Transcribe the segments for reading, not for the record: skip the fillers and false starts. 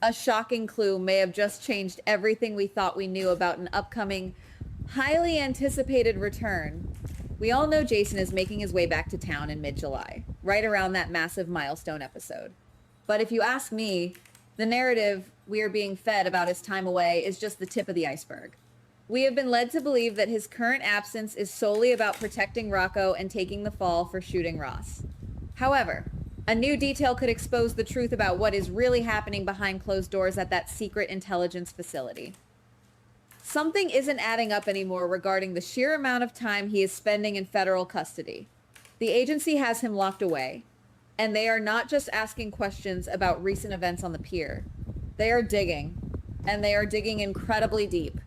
A shocking clue may have just changed everything we thought we knew about an upcoming, highly anticipated return. We all know Jason is making his way back to town in mid-July, right around that massive milestone episode. But if you ask me, the narrative we are being fed about his time away is just the tip of the iceberg. We have been led to believe that his current absence is solely about protecting Rocco and taking the fall for shooting Ross. However, a new detail could expose the truth about what is really happening behind closed doors at that secret intelligence facility. Something isn't adding up anymore regarding the sheer amount of time he is spending in federal custody. The agency has him locked away, and they are not just asking questions about recent events on the pier. They are digging, and they are digging incredibly deep.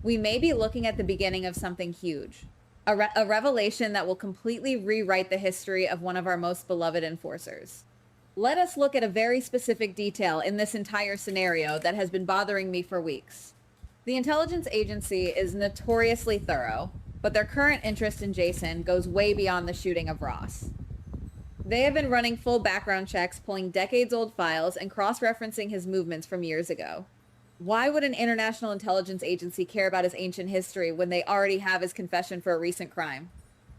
We may be looking at the beginning of something huge, a revelation that will completely rewrite the history of one of our most beloved enforcers. Let us look at a very specific detail in this entire scenario that has been bothering me for weeks. The intelligence agency is notoriously thorough, but their current interest in Jason goes way beyond the shooting of Ross. They have been running full background checks, pulling decades-old files, and cross-referencing his movements from years ago. Why would an international intelligence agency care about his ancient history when they already have his confession for a recent crime?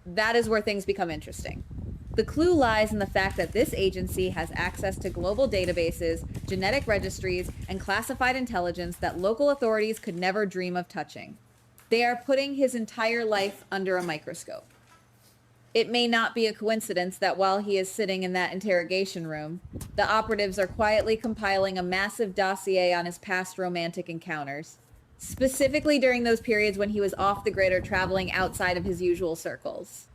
That is where things become interesting. The clue lies in the fact that this agency has access to global databases, genetic registries, and classified intelligence that local authorities could never dream of touching. They are putting his entire life under a microscope. It may not be a coincidence that while he is sitting in that interrogation room, the operatives are quietly compiling a massive dossier on his past romantic encounters, specifically during those periods when he was off the grid or traveling outside of his usual circles.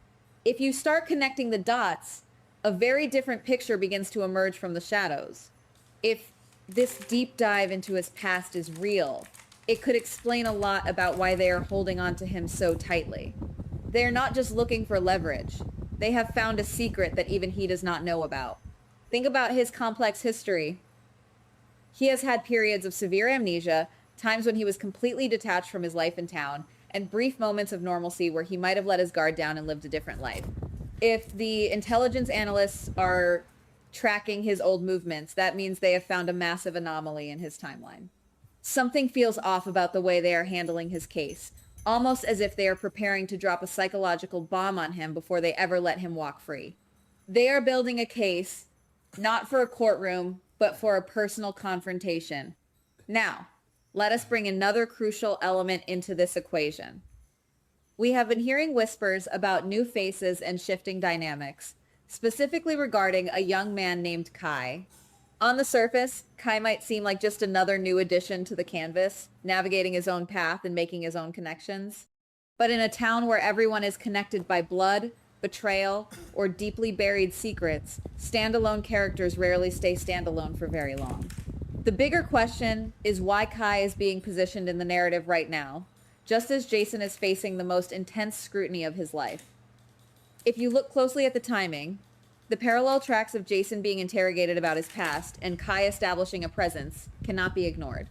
If you start connecting the dots, a very different picture begins to emerge from the shadows. If this deep dive into his past is real, it could explain a lot about why they are holding on to him so tightly. They are not just looking for leverage. They have found a secret that even he does not know about. Think about his complex history. He has had periods of severe amnesia, times when he was completely detached from his life in town, and brief moments of normalcy where he might have let his guard down and lived a different life. If the intelligence analysts are tracking his old movements, that means they have found a massive anomaly in his timeline. Something feels off about the way they are handling his case, almost as if they are preparing to drop a psychological bomb on him before they ever let him walk free. They are building a case, not for a courtroom, but for a personal confrontation. Now, let us bring another crucial element into this equation. We have been hearing whispers about new faces and shifting dynamics, specifically regarding a young man named Kai. On the surface, Kai might seem like just another new addition to the canvas, navigating his own path and making his own connections. But in a town where everyone is connected by blood, betrayal, or deeply buried secrets, standalone characters rarely stay standalone for very long. The bigger question is why Kai is being positioned in the narrative right now, just as Jason is facing the most intense scrutiny of his life. If you look closely at the timing, the parallel tracks of Jason being interrogated about his past and Kai establishing a presence cannot be ignored.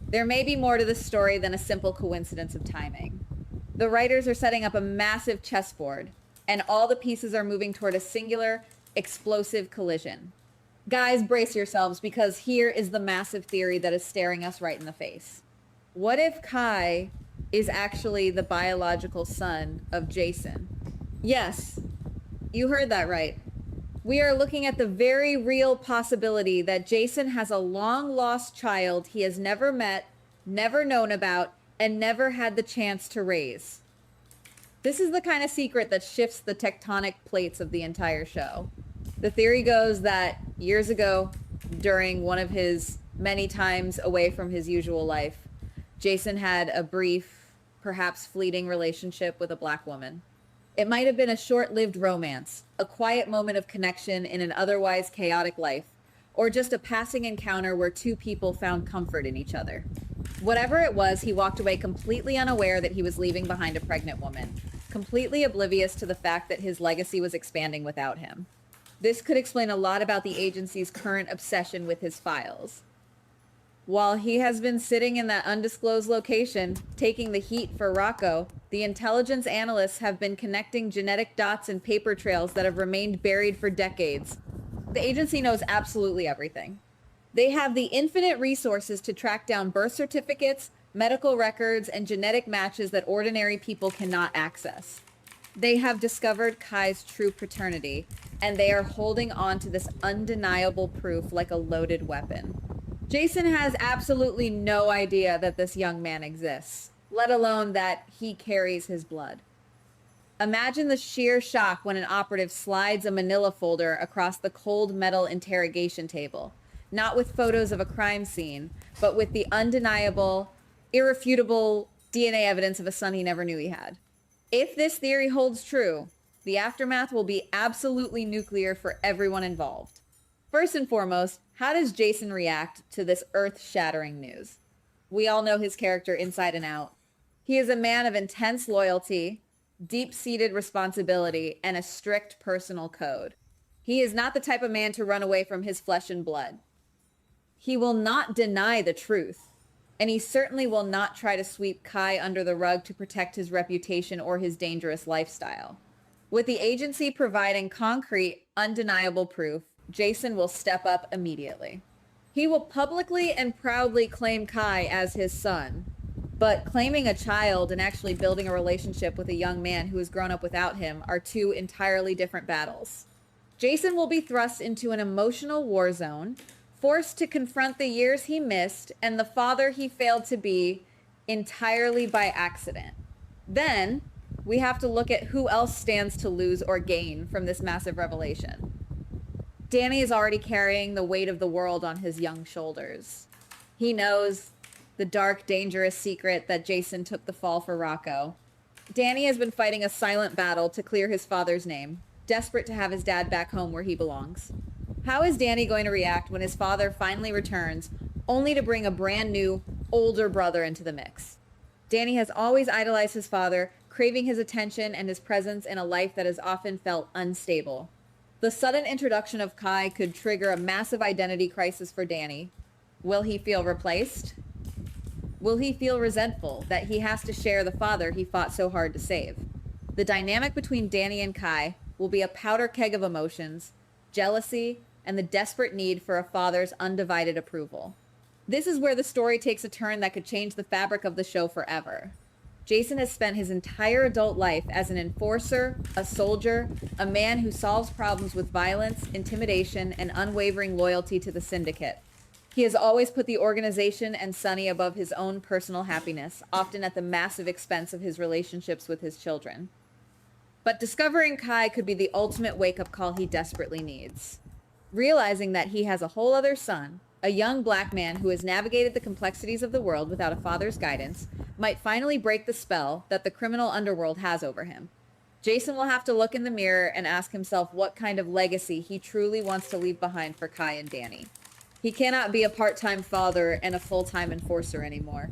There may be more to this story than a simple coincidence of timing. The writers are setting up a massive chessboard, and all the pieces are moving toward a singular, explosive collision. Guys, brace yourselves, because here is the massive theory that is staring us right in the face. What if Kai is actually the biological son of Jason? Yes, you heard that right. We are looking at the very real possibility that Jason has a long-lost child he has never met, never known about, and never had the chance to raise. This is the kind of secret that shifts the tectonic plates of the entire show. The theory goes that years ago, during one of his many times away from his usual life, Jason had a brief, perhaps fleeting relationship with a black woman. It might have been a short-lived romance, a quiet moment of connection in an otherwise chaotic life, or just a passing encounter where two people found comfort in each other. Whatever it was, he walked away completely unaware that he was leaving behind a pregnant woman, completely oblivious to the fact that his legacy was expanding without him. This could explain a lot about the agency's current obsession with his files. While he has been sitting in that undisclosed location, taking the heat for Rocco, the intelligence analysts have been connecting genetic dots and paper trails that have remained buried for decades. The agency knows absolutely everything. They have the infinite resources to track down birth certificates, medical records, and genetic matches that ordinary people cannot access. They have discovered Kai's true paternity, and they are holding on to this undeniable proof like a loaded weapon. Jason has absolutely no idea that this young man exists, let alone that he carries his blood. Imagine the sheer shock when an operative slides a manila folder across the cold metal interrogation table, not with photos of a crime scene, but with the undeniable, irrefutable DNA evidence of a son he never knew he had. If this theory holds true, the aftermath will be absolutely nuclear for everyone involved. First and foremost, how does Jason react to this earth-shattering news? We all know his character inside and out. He is a man of intense loyalty, deep-seated responsibility, and a strict personal code. He is not the type of man to run away from his flesh and blood. He will not deny the truth, and he certainly will not try to sweep Kai under the rug to protect his reputation or his dangerous lifestyle. With the agency providing concrete, undeniable proof, Jason will step up immediately. He will publicly and proudly claim Kai as his son, but claiming a child and actually building a relationship with a young man who has grown up without him are two entirely different battles. Jason will be thrust into an emotional war zone, forced to confront the years he missed and the father he failed to be entirely by accident. Then, we have to look at who else stands to lose or gain from this massive revelation. Danny is already carrying the weight of the world on his young shoulders. He knows the dark, dangerous secret that Jason took the fall for Rocco. Danny has been fighting a silent battle to clear his father's name, desperate to have his dad back home where he belongs. How is Danny going to react when his father finally returns, only to bring a brand new, older brother into the mix? Danny has always idolized his father, craving his attention and his presence in a life that has often felt unstable. The sudden introduction of Kai could trigger a massive identity crisis for Danny. Will he feel replaced? Will he feel resentful that he has to share the father he fought so hard to save? The dynamic between Danny and Kai will be a powder keg of emotions, jealousy, and the desperate need for a father's undivided approval. This is where the story takes a turn that could change the fabric of the show forever. Jason has spent his entire adult life as an enforcer, a soldier, a man who solves problems with violence, intimidation, and unwavering loyalty to the syndicate. He has always put the organization and Sonny above his own personal happiness, often at the massive expense of his relationships with his children. But discovering Kai could be the ultimate wake-up call he desperately needs. Realizing that he has a whole other son, a young black man who has navigated the complexities of the world without a father's guidance, might finally break the spell that the criminal underworld has over him. Jason will have to look in the mirror and ask himself what kind of legacy he truly wants to leave behind for Kai and Danny. He cannot be a part-time father and a full-time enforcer anymore.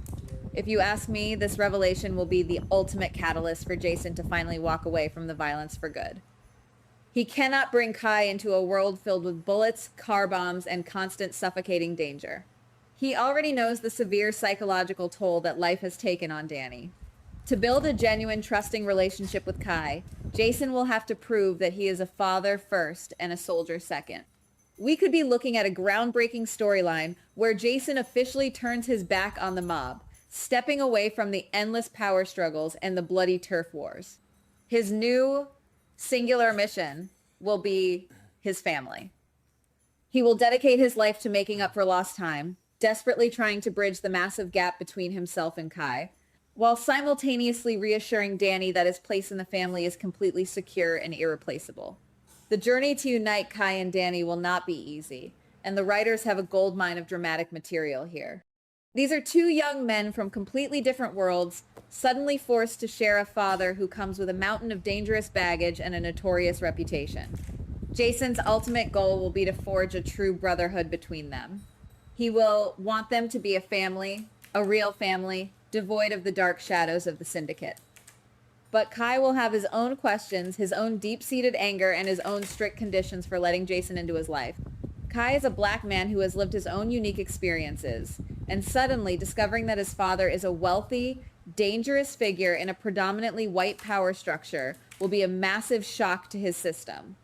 If you ask me, this revelation will be the ultimate catalyst for Jason to finally walk away from the violence for good. He cannot bring Kai into a world filled with bullets, car bombs, and constant suffocating danger. He already knows the severe psychological toll that life has taken on Danny. To build a genuine, trusting relationship with Kai, Jason will have to prove that he is a father first and a soldier second. We could be looking at a groundbreaking storyline where Jason officially turns his back on the mob, stepping away from the endless power struggles and the bloody turf wars. His new singular mission will be his family. He will dedicate his life to making up for lost time, desperately trying to bridge the massive gap between himself and Kai, while simultaneously reassuring Danny that his place in the family is completely secure and irreplaceable. The journey to unite Kai and Danny will not be easy, and the writers have a goldmine of dramatic material here. These are two young men from completely different worlds, suddenly forced to share a father who comes with a mountain of dangerous baggage and a notorious reputation. Jason's ultimate goal will be to forge a true brotherhood between them. He will want them to be a family, a real family, devoid of the dark shadows of the syndicate. But Kai will have his own questions, his own deep-seated anger, and his own strict conditions for letting Jason into his life. Kai is a black man who has lived his own unique experiences, and suddenly discovering that his father is a wealthy, dangerous figure in a predominantly white power structure will be a massive shock to his system.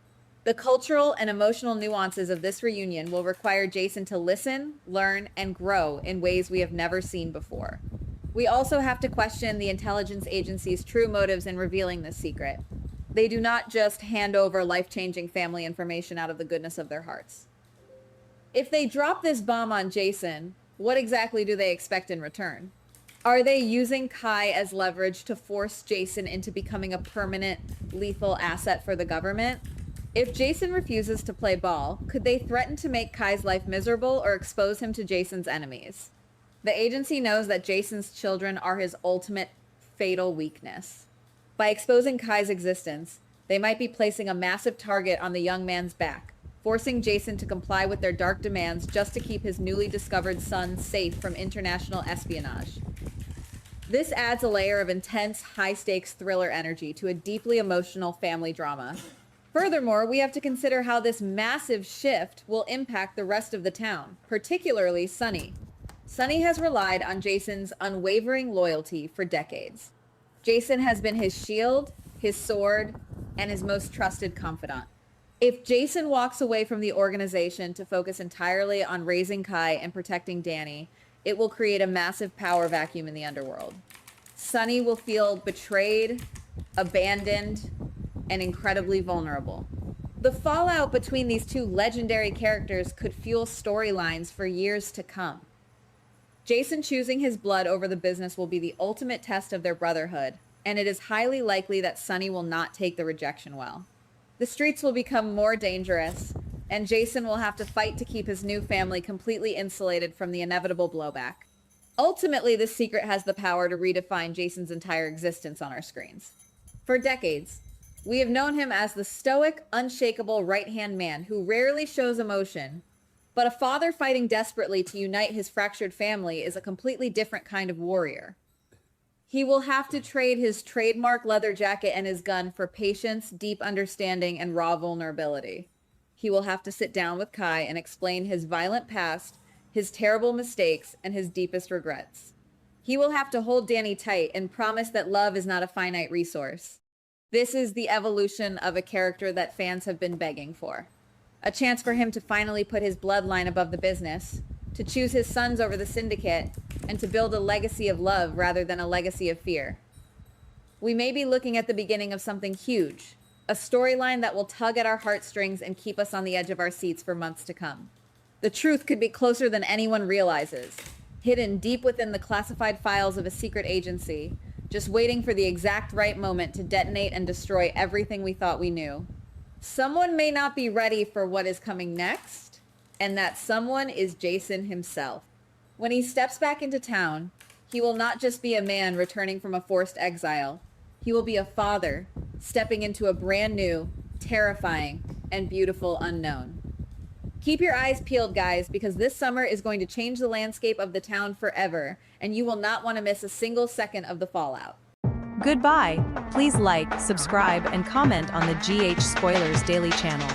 The cultural and emotional nuances of this reunion will require Jason to listen, learn, and grow in ways we have never seen before. We also have to question the intelligence agency's true motives in revealing this secret. They do not just hand over life-changing family information out of the goodness of their hearts. If they drop this bomb on Jason, what exactly do they expect in return? Are they using Kai as leverage to force Jason into becoming a permanent, lethal asset for the government? If Jason refuses to play ball, could they threaten to make Kai's life miserable or expose him to Jason's enemies? The agency knows that Jason's children are his ultimate fatal weakness. By exposing Kai's existence, they might be placing a massive target on the young man's back, forcing Jason to comply with their dark demands just to keep his newly discovered son safe from international espionage. This adds a layer of intense, high-stakes thriller energy to a deeply emotional family drama. Furthermore, we have to consider how this massive shift will impact the rest of the town, particularly Sunny. Sunny has relied on Jason's unwavering loyalty for decades. Jason has been his shield, his sword, and his most trusted confidant. If Jason walks away from the organization to focus entirely on raising Kai and protecting Danny, it will create a massive power vacuum in the underworld. Sunny will feel betrayed, abandoned, and incredibly vulnerable. The fallout between these two legendary characters could fuel storylines for years to come. Jason choosing his blood over the business will be the ultimate test of their brotherhood, and it is highly likely that Sunny will not take the rejection well. The streets will become more dangerous, and Jason will have to fight to keep his new family completely insulated from the inevitable blowback. Ultimately, this secret has the power to redefine Jason's entire existence on our screens. For decades, we have known him as the stoic, unshakable right-hand man who rarely shows emotion, but a father fighting desperately to unite his fractured family is a completely different kind of warrior. He will have to trade his trademark leather jacket and his gun for patience, deep understanding, and raw vulnerability. He will have to sit down with Kai and explain his violent past, his terrible mistakes, and his deepest regrets. He will have to hold Danny tight and promise that love is not a finite resource. This is the evolution of a character that fans have been begging for. A chance for him to finally put his bloodline above the business, to choose his sons over the syndicate, and to build a legacy of love rather than a legacy of fear. We may be looking at the beginning of something huge, a storyline that will tug at our heartstrings and keep us on the edge of our seats for months to come. The truth could be closer than anyone realizes, hidden deep within the classified files of a secret agency, just waiting for the exact right moment to detonate and destroy everything we thought we knew. Someone may not be ready for what is coming next, and that someone is Jason himself. When he steps back into town, he will not just be a man returning from a forced exile. He will be a father stepping into a brand new, terrifying, and beautiful unknown. Keep your eyes peeled, guys, because this summer is going to change the landscape of the town forever, and you will not want to miss a single second of the fallout. Goodbye. Please like, subscribe, and comment on the GH Spoilers Daily channel.